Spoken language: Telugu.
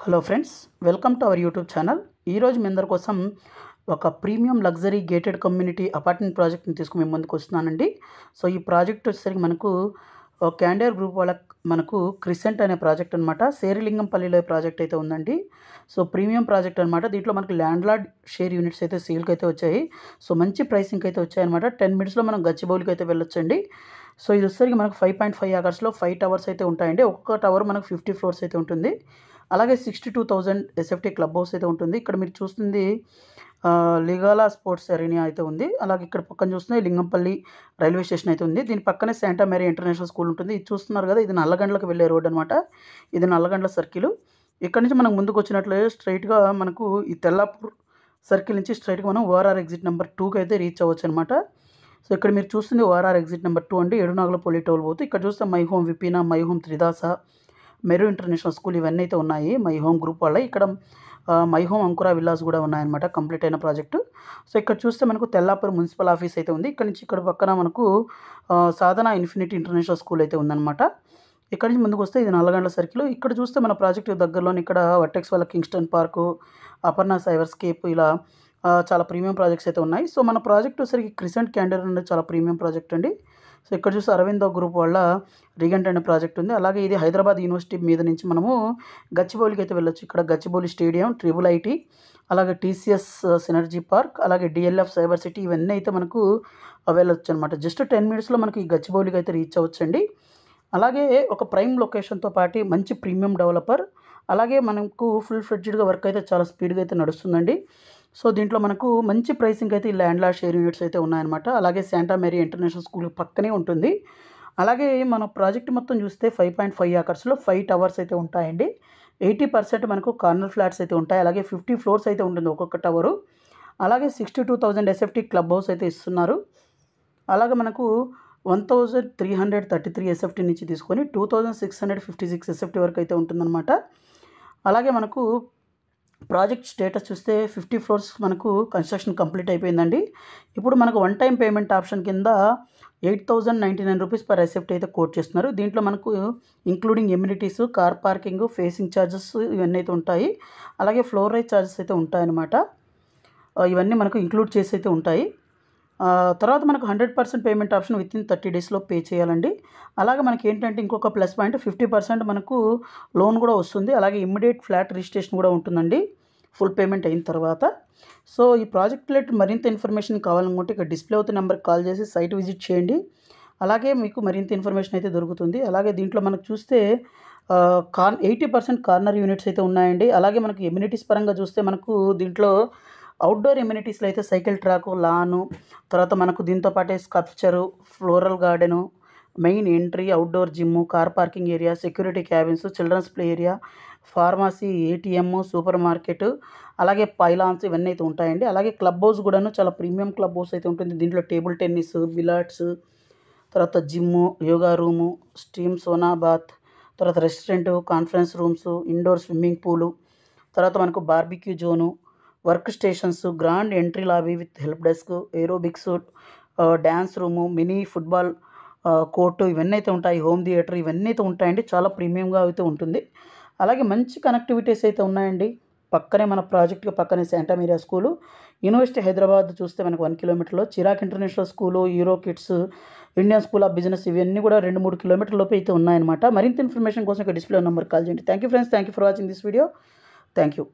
Hello friends, welcome to our YouTube channel. ఈరోజు మీ అందరి కోసం ఒక premium luxury gated community apartment ప్రాజెక్ట్ని తీసుకుని మేము ముందుకు వస్తున్నానండి. సో ఈ ప్రాజెక్ట్ వచ్చేసరికి మనకు క్యాండియర్ గ్రూప్ వాళ్ళ మనకు క్రిసెంట్ అనే ప్రాజెక్ట్ అనమాట. శేరిలింగంపల్లిలో ప్రాజెక్ట్ అయితే ఉందండి. సో ప్రీమియం ప్రాజెక్ట్ అనమాట. దీంట్లో మనకు ల్యాండ్ షేర్ యూనిట్స్ అయితే సేల్కి అయితే వచ్చాయి. సో మంచి ప్రైసింగ్ అయితే వచ్చాయన్నమాట. 10 మినిట్స్లో మనం గచ్చిబౌలికి అయితే వెళ్ళొచ్చండి. సో ఇది వచ్చేసరికి మనకు 5.5 acres 5 టవర్స్ అయితే ఉంటాయండి. ఒక్కొక్క టవర్ మనకు 50 floors అయితే ఉంటుంది. అలాగే 62,000 ఎస్ఎఫ్టీ క్లబ్ హౌస్ అయితే ఉంటుంది. ఇక్కడ మీరు చూస్తుంది లిగాలా స్పోర్ట్స్ అరీనా అయితే ఉంది. అలాగే ఇక్కడ పక్కన చూస్తుంది లింగంపల్లి రైల్వే స్టేషన్ అయితే ఉంది. దీని పక్కనే శాంటా మేరీ ఇంటర్నేషనల్ స్కూల్ ఉంటుంది. ఇది చూస్తున్నారు కదా, ఇది నల్లగండ్లకు వెళ్ళే రోడ్ అనమాట. ఇది నల్లగండ్ల సర్కిల్. ఇక్కడ నుంచి మనం ముందుకు వచ్చినట్లయితే స్ట్రైట్గా మనకు ఈ తెల్లాపూర్ సర్కిల్ నుంచి స్ట్రైట్గా మనం ఓఆర్ఆర్ ఎగ్జిట్ నెంబర్ 2కి అయితే రీచ్ అవ్వచ్చు అనమాట. సో ఇక్కడ మీరు చూస్తుంది ఓఆర్ఆర్ ఎగ్జిట్ నెంబర్ 2 అండి. ఏడునాగులపల్లి టోల్ పోతూ ఇక్కడ చూస్తే My Home Vipina, My Home Tridasa, Meru international school ఇవన్నీ అయితే ఉన్నాయి మై హోమ్ గ్రూప్ వాళ్ళ. ఇక్కడ మై హోమ్ అంకురా విల్లాస్ కూడా ఉన్నాయన్నమాట, కంప్లీట్ అయిన ప్రాజెక్టు. సో ఇక్కడ చూస్తే మనకు తెల్లాపూర్ మున్సిపల్ ఆఫీస్ అయితే ఉంది. ఇక్కడ నుంచి ఇక్కడ పక్కన మనకు సాధన ఇన్ఫినిటీ ఇంటర్నేషనల్ స్కూల్ అయితే ఉందన్నమాట. ఇక్కడ నుంచి ముందుకు వస్తే ఇది నల్లగండ్ల సర్కిల్. ఇక్కడ చూస్తే మన ప్రాజెక్టు దగ్గరలోని ఇక్కడ వర్టెక్స్ వాళ్ళ కింగ్స్టన్ పార్కు, అపర్ణ సైబర్స్కేప్ ఇలా చాలా ప్రీమియం ప్రాజెక్ట్స్ అయితే ఉన్నాయి. సో మన ప్రాజెక్ట్ వచ్చేసరికి క్రిసెంట్ క్యాండియర్ అనేది చాలా ప్రీమియం ప్రాజెక్ట్ అండి. సో ఇక్కడ చూస్తే అరవిందో గ్రూప్ వాళ్ళ రిగెంట్ అనే ప్రాజెక్ట్ ఉంది. అలాగే ఇది హైదరాబాద్ యూనివర్సిటీ మీద నుంచి మనము గచ్చిబౌలికి అయితే వెళ్ళొచ్చు. ఇక్కడ గచ్చిబౌలి స్టేడియం, ట్రిబుల్ ఐటీ, అలాగే టీసీఎస్ సినర్జీ పార్క్, అలాగే డిఎల్ఎఫ్ సైబర్ సిటీ ఇవన్నీ అయితే మనకు వెళ్ళొచ్చు అనమాట. జస్ట్ 10 మినిట్స్లో మనకి ఈ గచ్చిబౌలికి అయితే రీచ్ అవ్వచ్చండి. అలాగే ఒక ప్రైమ్ లొకేషన్తో పాటు మంచి ప్రీమియం డెవలపర్, అలాగే మనకు ఫుల్ ఫ్లెడ్జ్డ్గా వర్క్ అయితే చాలా స్పీడ్గా అయితే నడుస్తుందండి. సో దీంట్లో మనకు మంచి ప్రైసింగ్ అయితే ఈ ల్యాండ్ షేర్ యూనిట్స్ అయితే ఉన్నాయన్నమాట. అలాగే శాంటా మేరీ ఇంటర్నేషనల్ స్కూల్ పక్కనే ఉంటుంది. అలాగే మన ప్రాజెక్ట్ మొత్తం చూస్తే 5.5 acres 5 టవర్స్ అయితే ఉంటాయండి. 80% మనకు కార్నర్ ఫ్లాట్స్ అయితే ఉంటాయి. అలాగే 50 floors అయితే ఉంటుంది ఒక్కొక్క టవరు. అలాగే 62,000 ఎస్ఎఫ్టీ క్లబ్ హౌస్ అయితే ఇస్తున్నారు. అలాగే మనకు 1,333 ఎస్ఎఫ్టీ నుంచి తీసుకొని 2,656 ఎస్ఎఫ్టీ వరకు అయితే ఉంటుందన్నమాట. అలాగే మనకు ప్రాజెక్ట్ స్టేటస్ చూస్తే 50 floors మనకు కన్స్ట్రక్షన్ కంప్లీట్ అయిపోయిందండి. ఇప్పుడు మనకు వన్ టైం పేమెంట్ ఆప్షన్ కింద 8,099 రూపీస్ పర్ ఎస్ఎఫ్టీ అయితే కోట్ చేస్తున్నారు. దీంట్లో మనకు including amenities, car parking, facing charges ఇవన్నీ అయితే ఉంటాయి. అలాగే ఫ్లోర్ రైజ్ ఛార్జెస్ అయితే ఉంటాయన్నమాట. ఇవన్నీ మనకు ఇంక్లూడ్ చేసి అయితే ఉంటాయి. తర్వాత మనకు 100% పేమెంట్ ఆప్షన్ వితిన్ 30 daysలో పే చేయాలండి. అలాగే మనకి ఏంటంటే ఇంకొక ప్లస్ పాయింట్ 50% మనకు లోన్ కూడా వస్తుంది. అలాగే ఇమ్మీడియట్ ఫ్లాట్ రిజిస్ట్రేషన్ కూడా ఉంటుందండి ఫుల్ పేమెంట్ అయిన తర్వాత. సో ఈ ప్రాజెక్ట్ రిలేటెడ్ మరింత ఇన్ఫర్మేషన్ కావాలనుకుంటే ఇక్కడ డిస్ప్లే అవుతున్న నెంబర్కి కాల్ చేసి సైట్ విజిట్ చేయండి. అలాగే మీకు మరింత ఇన్ఫర్మేషన్ అయితే దొరుకుతుంది. అలాగే దీంట్లో మనకు చూస్తే 80% కార్నర్ యూనిట్స్ అయితే ఉన్నాయండి. అలాగే మనకు ఎమ్యూనిటీస్ పరంగా చూస్తే మనకు దీంట్లో అవుట్డోర్ ఎమ్యూనిటీస్లో అయితే సైకిల్ ట్రాకు, లాను, తర్వాత మనకు దీంతో పాటే sculpture, floral garden, main entry, outdoor gym, car parking area, security cabins, children's play area, pharmacy, ATM, supermarket, అలాగే పైలాన్స్ ఇవన్నీ అయితే ఉంటాయండి. అలాగే క్లబ్ హౌస్ కూడాను చాలా ప్రీమియం క్లబ్ హౌస్ అయితే ఉంటుంది. దీంట్లో టేబుల్ టెన్నిస్, బిలాట్స్, తర్వాత gym, yoga room, steam sauna bath, తర్వాత restaurant, conference rooms, indoor swimming pool, తర్వాత మనకు barbecue zone, work stations, grand entry lobby with help desk, aerobics, dance room, mini football court ఇవన్నీ అయితే ఉంటాయి. హోమ్ థియేటర్ ఇవన్నీ అయితే ఉంటాయండి. చాలా ప్రీమియంగా అయితే ఉంటుంది. అలాగే మంచి కనెక్టివిటీస్ అయితే ఉన్నాయండి. పక్కనే మన ప్రాజెక్ట్కి పక్కనే Santa Maria school, university Hyderabad చూస్తే మనకు 1 kilometerలో, Chirec international school, Euro Kids, Indian School of Business ఇవన్నీ కూడా 2-3 kilometer లోపు అయితే ఉన్నాయన్నమాట. మరింత ఇన్ఫర్మేషన్ కోసం ఇక్కడ డిస్ప్లే నెంబర్ కాల్ చేయండి. Thank you friends, thank you for watching this video. Thank you.